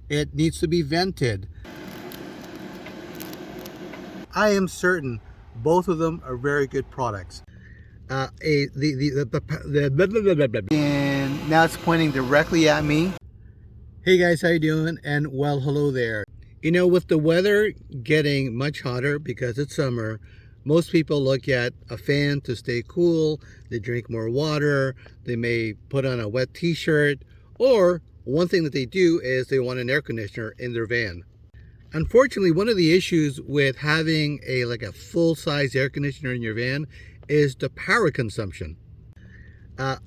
It needs to be vented. I am certain both of them are very good products. And now it's pointing directly at me. Hey guys, how you doing? And well, hello there. You know, with the weather getting much hotter because it's summer, most people look at a fan to stay cool. They drink more water. They may put on a wet t-shirt, or one thing that they do is they want an air conditioner in their van. Unfortunately, one of the issues with having a full-size air conditioner in your van is the power consumption. The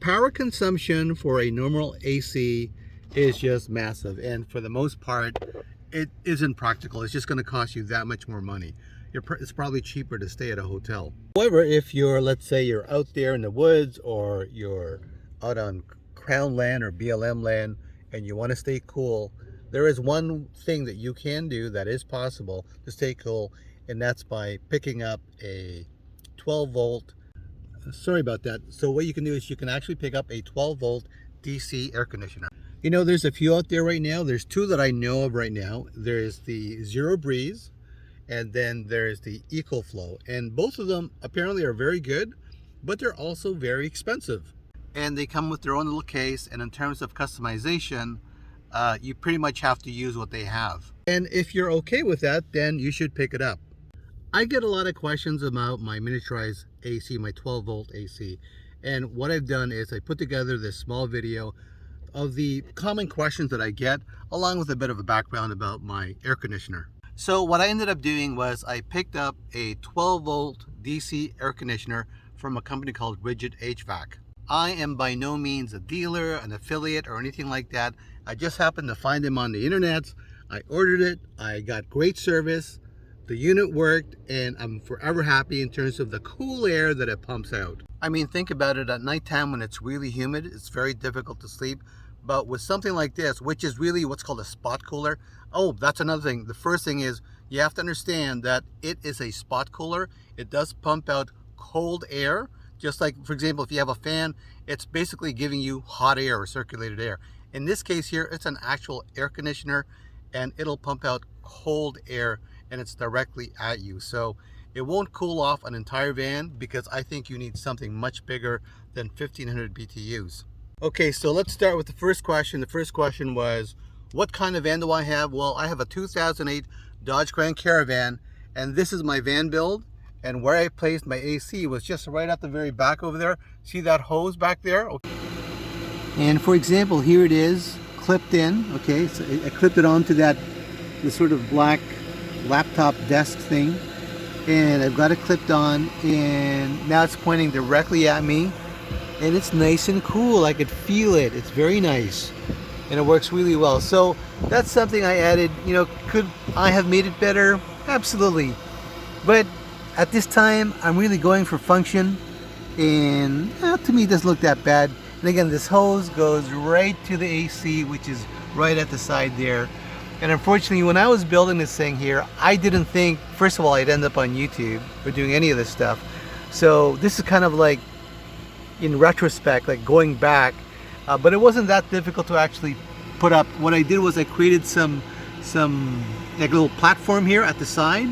power consumption for a normal AC is just massive, and for the most part it isn't practical. It's just going to cost you that much more money. It's probably cheaper to stay at a hotel. However, if you're, let's say you're out there in the woods, or you're out on Crown land or BLM land, and you want to stay cool, there is one thing that you can do that is possible to stay cool, and that's by picking up a 12 volt. Sorry about that. So what you can do is you can actually pick up a 12 volt DC air conditioner. You know, there's a few out there right now. There's two that I know of right now. There's the Zero Breeze, and then there's the EcoFlow. And both of them apparently are very good, but they're also very expensive. And they come with their own little case, and in terms of customization, you pretty much have to use what they have. And if you're okay with that, then you should pick it up. I get a lot of questions about my miniaturized AC, my 12 volt AC. And what I've done is I put together this small video of the common questions that I get, along with a bit of a background about my air conditioner. So what I ended up doing was I picked up a 12 volt DC air conditioner from a company called Ridgid HVAC. I am by no means a dealer, an affiliate, or anything like that. I just happened to find them on the internet. I ordered it. I got great service. The unit worked, and I'm forever happy in terms of the cool air that it pumps out. I mean, think about it. At nighttime when it's really humid, it's very difficult to sleep. But with something like this, which is really what's called a spot cooler. Oh, that's another thing. The first thing is you have to understand that it is a spot cooler. It does pump out cold air. Just like, for example, if you have a fan, it's basically giving you hot air or circulated air. In this case here, it's an actual air conditioner, and it'll pump out cold air, and it's directly at you. So it won't cool off an entire van, because I think you need something much bigger than 1500 BTUs. Okay, so let's start with the first question. The first question was, what kind of van do I have? Well, I have a 2008 Dodge Grand Caravan, and this is my van build. And where I placed my AC was just right at the very back over there. See that hose back there? Okay. And for example, here it is clipped in. Okay, so I clipped it onto this sort of black laptop desk thing, and I've got it clipped on, and now it's pointing directly at me, and it's nice and cool. I could feel it. It's very nice, and it works really well. So that's something I added. You know, could I have made it better? Absolutely. But at this time, I'm really going for function, and to me it doesn't look that bad. And again, this hose goes right to the AC, which is right at the side there. And unfortunately, when I was building this thing here, I didn't think, first of all, I'd end up on YouTube or doing any of this stuff. So this is kind of like, in retrospect, like going back, but it wasn't that difficult to actually put up. What I did was I created some like little platform here at the side.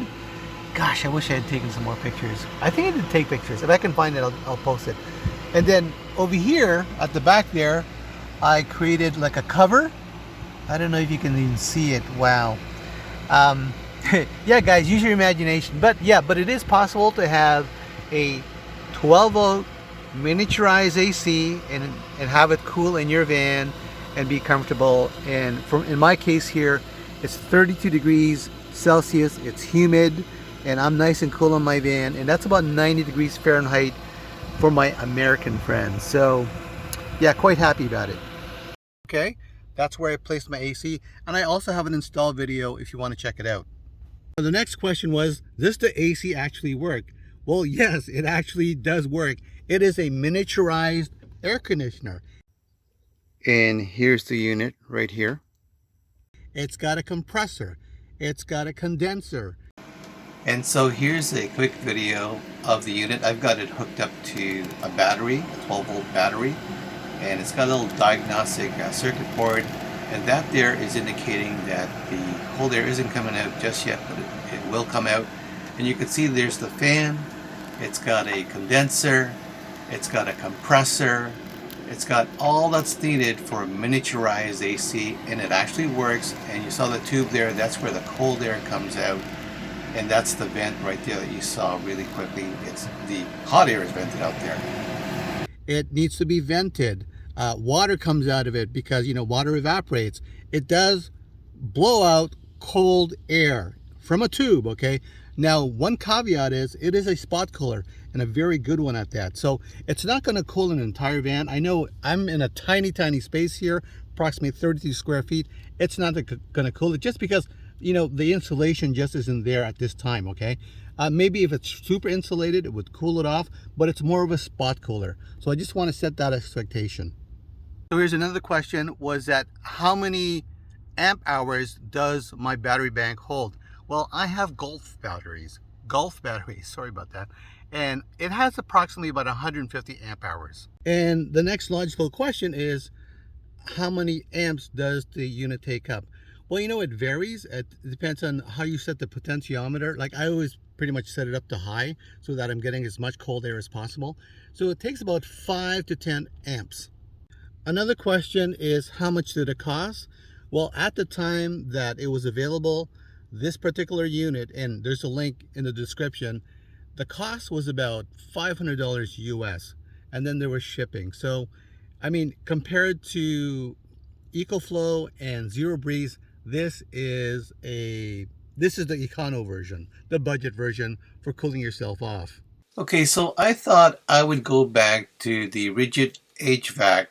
Gosh, I wish I had taken some more pictures. I think I did take pictures. If I can find it, I'll post it. And then over here at the back there, I created like a cover. I don't know if you can even see it. Wow. Yeah, guys, use your imagination. But yeah, but it is possible to have a 12 volt miniaturized AC and have it cool in your van and be comfortable. And in my case here, it's 32 degrees Celsius. It's humid, and I'm nice and cool in my van, and that's about 90 degrees Fahrenheit for my American friends. So yeah, quite happy about it. Okay, that's where I placed my AC, and I also have an install video if you want to check it out. The next question was, does the AC actually work? Well, yes, it actually does work. It is a miniaturized air conditioner. And here's the unit right here. It's got a compressor. It's got a condenser. And so here's a quick video of the unit. I've got it hooked up to a battery, a 12 volt battery. and it's got a little diagnostic circuit board, and that there is indicating that the cold air isn't coming out just yet, but it will come out. And you can see there's the fan, it's got a condenser, it's got a compressor, it's got all that's needed for a miniaturized AC, and it actually works. And you saw the tube there, that's where the cold air comes out, and that's the vent right there that you saw really quickly. It's the hot air is vented out there. It needs to be vented. Water comes out of it because, you know, water evaporates. It does blow out cold air from a tube, okay? Now, one caveat is it is a spot cooler, and a very good one at that. So it's not going to cool an entire van. I know I'm in a tiny space here, approximately 32 square feet. It's not going to cool it just because, you know, the insulation just isn't there at this time, okay? Maybe if it's super insulated, it would cool it off, but it's more of a spot cooler. So I just want to set that expectation. So here's another question, was that how many amp hours does my battery bank hold? Well, I have Golf batteries, sorry about that. And it has approximately about 150 amp hours. And the next logical question is, how many amps does the unit take up? Well, you know, it varies. It depends on how you set the potentiometer. Like, I always pretty much set it up to high so that I'm getting as much cold air as possible. So it takes about 5 to 10 amps. Another question is, how much did it cost? Well, at the time that it was available, this particular unit, and there's a link in the description, the cost was about $500 US, and then there was shipping. So, I mean, compared to EcoFlow and Zero Breeze, this is the econo version, the budget version for cooling yourself off. Okay, so I thought I would go back to the Ridgid HVAC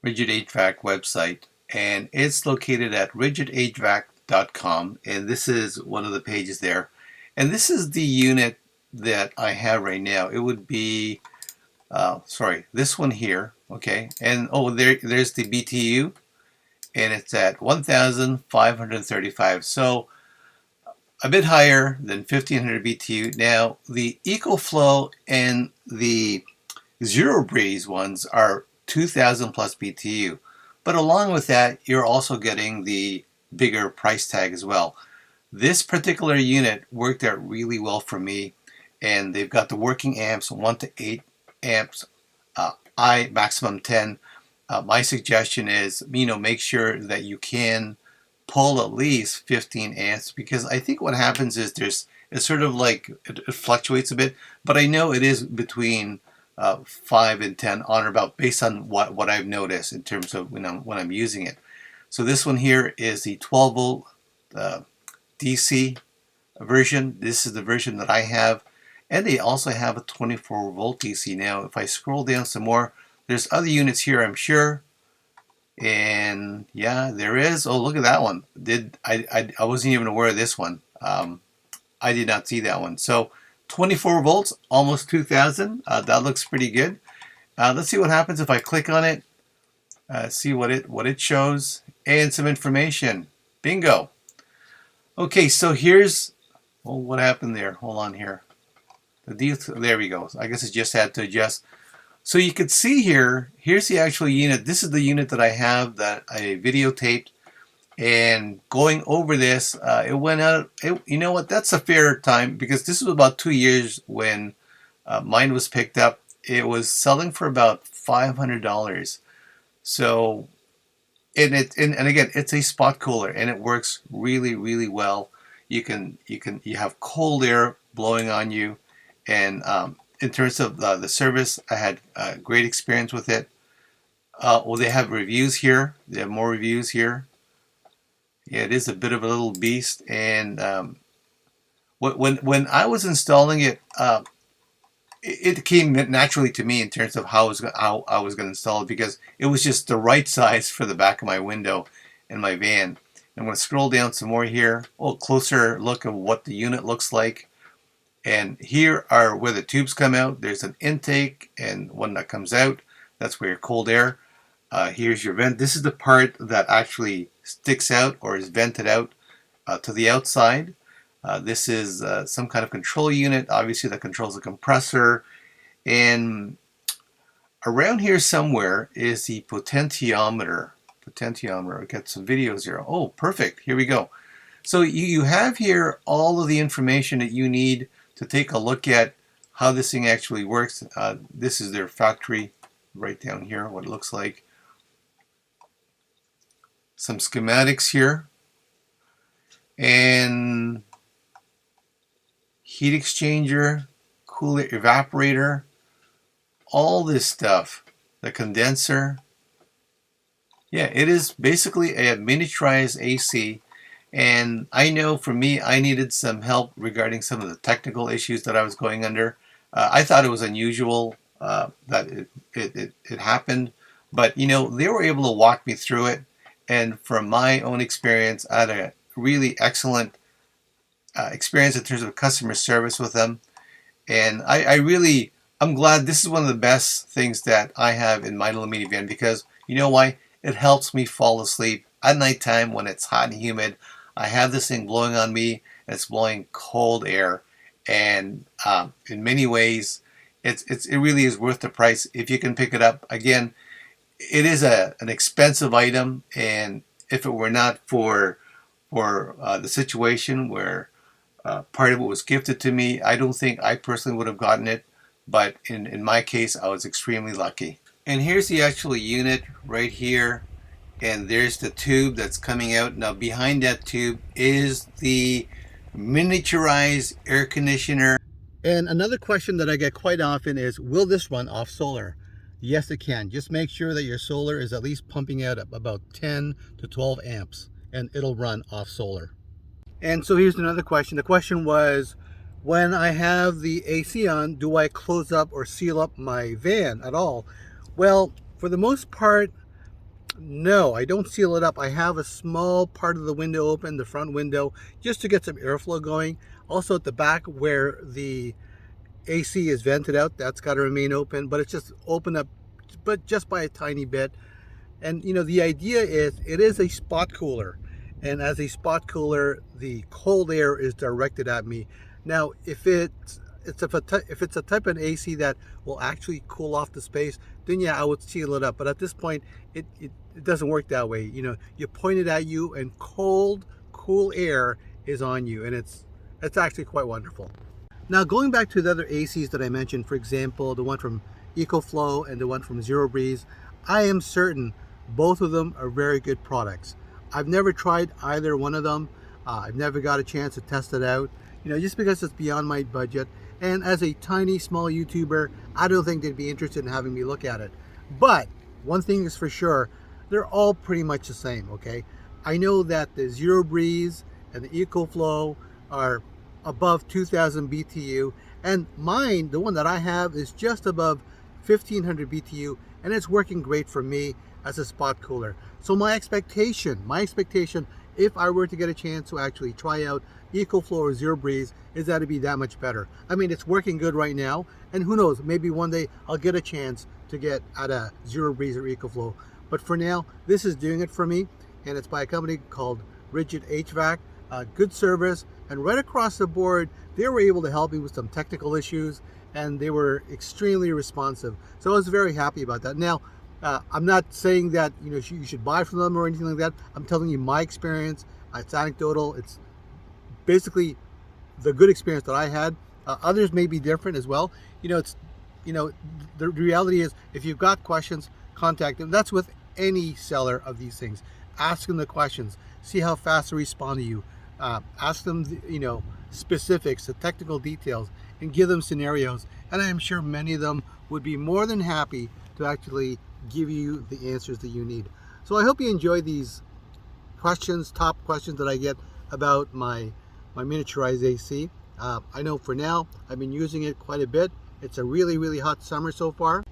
website, and it's located at ridgidhvac.com, and this is one of the pages there. And this is the unit that I have right now. It would be, this one here, okay? And there's the BTU, and it's at 1,535. So a bit higher than 1,500 BTU. Now, the EcoFlow and the Zero Breeze ones are 2,000 plus BTU. But along with that, you're also getting the bigger price tag as well. This particular unit worked out really well for me, and they've got the working amps, 1 to 8 amps, maximum 10. My suggestion is, you know, make sure that you can pull at least 15 amps, because I think what happens is it's sort of like it fluctuates a bit, but I know it is between 5 and 10 on or about, based on what I've noticed in terms of when I'm using it. So this one here is the 12 volt DC version. This is the version that I have, and they also have a 24 volt DC. Now, if I scroll down some more, there's other units here, I'm sure. And yeah, there is. Oh, look at that one. I wasn't even aware of this one. I did not see that one. So 24 volts, almost 2,000. That looks pretty good. Let's see what happens if I click on it. See what it shows, and some information. Bingo. Okay, so here's what happened there. Hold on here. There we go. I guess it just had to adjust. So you can see here, here's the actual unit. This is the unit that I have that I videotaped. And going over this, it went out, you know what, that's a fair time, because this was about 2 years when mine was picked up. It was selling for about $500. So, and again, it's a spot cooler, and it works really, really well. You have cold air blowing on you, and in terms of the service, I had a great experience with it. Well, they have reviews here. They have more reviews here. Yeah, it is a bit of a little beast, and when I was installing it, it came naturally to me in terms of how I was going to install it, because it was just the right size for the back of my window in my van. I'm going to scroll down some more here. A closer look at what the unit looks like. And here are where the tubes come out. There's an intake and one that comes out. That's where your cold air. Here's your vent. This is the part that actually sticks out or is vented out to the outside. This is some kind of control unit, obviously, that controls the compressor. And Around here somewhere is the potentiometer. I've got some videos here. Oh, perfect. Here we go. So you have here all of the information that you need to take a look at how this thing actually works. This is their factory right down here, what it looks like. Some schematics here. And heat exchanger, cooler, evaporator, all this stuff. The condenser. Yeah, it is basically a miniaturized AC. And I know for me, I needed some help regarding some of the technical issues that I was going under. I thought it was unusual that it happened, but you know, they were able to walk me through it. And from my own experience, I had a really excellent experience in terms of customer service with them. And I'm glad this is one of the best things that I have in my little minivan, because you know why? It helps me fall asleep at nighttime when it's hot and humid. I have this thing blowing on me, and it's blowing cold air, and in many ways, it really is worth the price if you can pick it up. Again, it is an expensive item, and if it were not for the situation where part of it was gifted to me, I don't think I personally would have gotten it. But in my case, I was extremely lucky. And here's the actual unit right here. And there's the tube that's coming out. Now behind that tube is the miniaturized air conditioner. And another question that I get quite often is, will this run off solar? Yes, it can. Just make sure that your solar is at least pumping out about 10 to 12 amps, and it'll run off solar. And so here's another question. The question was, when I have the AC on, do I close up or seal up my van at all? Well, for the most part, no, I don't seal it up. I have a small part of the window open, the front window, just to get some airflow going. Also at the back where the AC is vented out, that's got to remain open, but it's just open up, but just by a tiny bit. And you know, the idea is it is a spot cooler. And as a spot cooler, the cold air is directed at me. Now, if it's a type of AC that will actually cool off the space, then yeah, I would seal it up. But at this point, it doesn't work that way. You know, you point it at you, and cool air is on you, and it's actually quite wonderful. Now, going back to the other ACs that I mentioned, for example, the one from EcoFlow and the one from Zero Breeze, I am certain both of them are very good products. I've never tried either one of them. I've never got a chance to test it out, you know, just because it's beyond my budget. And as a tiny, small YouTuber, I don't think they'd be interested in having me look at it. But one thing is for sure, they're all pretty much the same, okay? I know that the Zero Breeze and the EcoFlow are above 2000 BTU, and mine, the one that I have, is just above 1500 BTU, and it's working great for me as a spot cooler. So my expectation, if I were to get a chance to actually try out EcoFlow or Zero Breeze, is that it'd be that much better. I mean, it's working good right now, and who knows, maybe one day I'll get a chance to get at a Zero Breeze or EcoFlow. But for now, this is doing it for me, and it's by a company called Ridgid HVAC. Good service, and right across the board, they were able to help me with some technical issues, and they were extremely responsive. So I was very happy about that. Now, I'm not saying that you should buy from them or anything like that. I'm telling you my experience. It's anecdotal. It's basically the good experience that I had. Others may be different as well. The reality is, if you've got questions, contact them. That's with any seller of these things. Ask them the questions. See how fast they respond to you. Ask them, specifics, the technical details, and give them scenarios. And I am sure many of them would be more than happy to actually give you the answers that you need. So I hope you enjoy these questions, top questions that I get about my miniaturized AC. I know for now, I've been using it quite a bit. It's a really, really hot summer so far.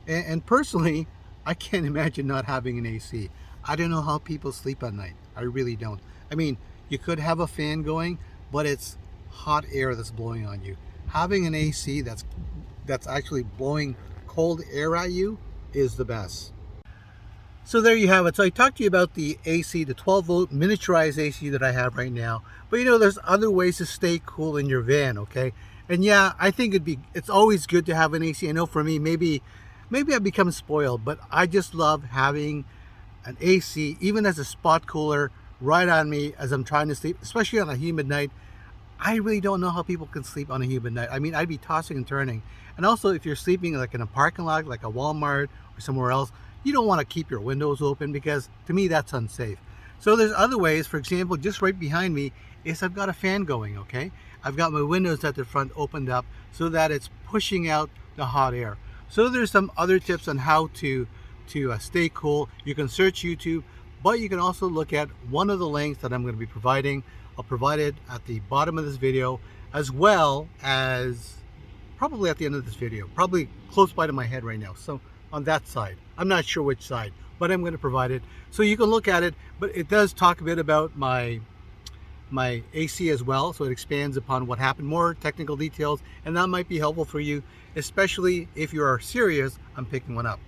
And personally, I can't imagine not having an AC. I don't know how people sleep at night. I really don't. I mean, you could have a fan going, but it's hot air that's blowing on you. Having an AC that's actually blowing cold air at you is the best. So there you have it. So I talked to you about the AC, the 12-volt miniaturized AC that I have right now. But there's other ways to stay cool in your van, okay? And yeah, I think it's always good to have an AC. I know for me, maybe maybe I've become spoiled, but I just love having an AC, even as a spot cooler, right on me as I'm trying to sleep, especially on a humid night. I really don't know how people can sleep on a humid night. I mean, I'd be tossing and turning. And also, if you're sleeping like in a parking lot, like a Walmart or somewhere else, you don't want to keep your windows open because to me, that's unsafe. So there's other ways. For example, just right behind me is I've got a fan going, okay? I've got my windows at the front opened up so that it's pushing out the hot air. So there's some other tips on how to stay cool. You can search YouTube, but you can also look at one of the links that I'm going to be providing. I'll provide it at the bottom of this video, as well as probably at the end of this video, probably close by to my head right now. So on that side, I'm not sure which side, but I'm going to provide it so you can look at it. But it does talk a bit about my AC as well, so it expands upon what happened, more technical details, and that might be helpful for you, especially if you are serious on picking one up.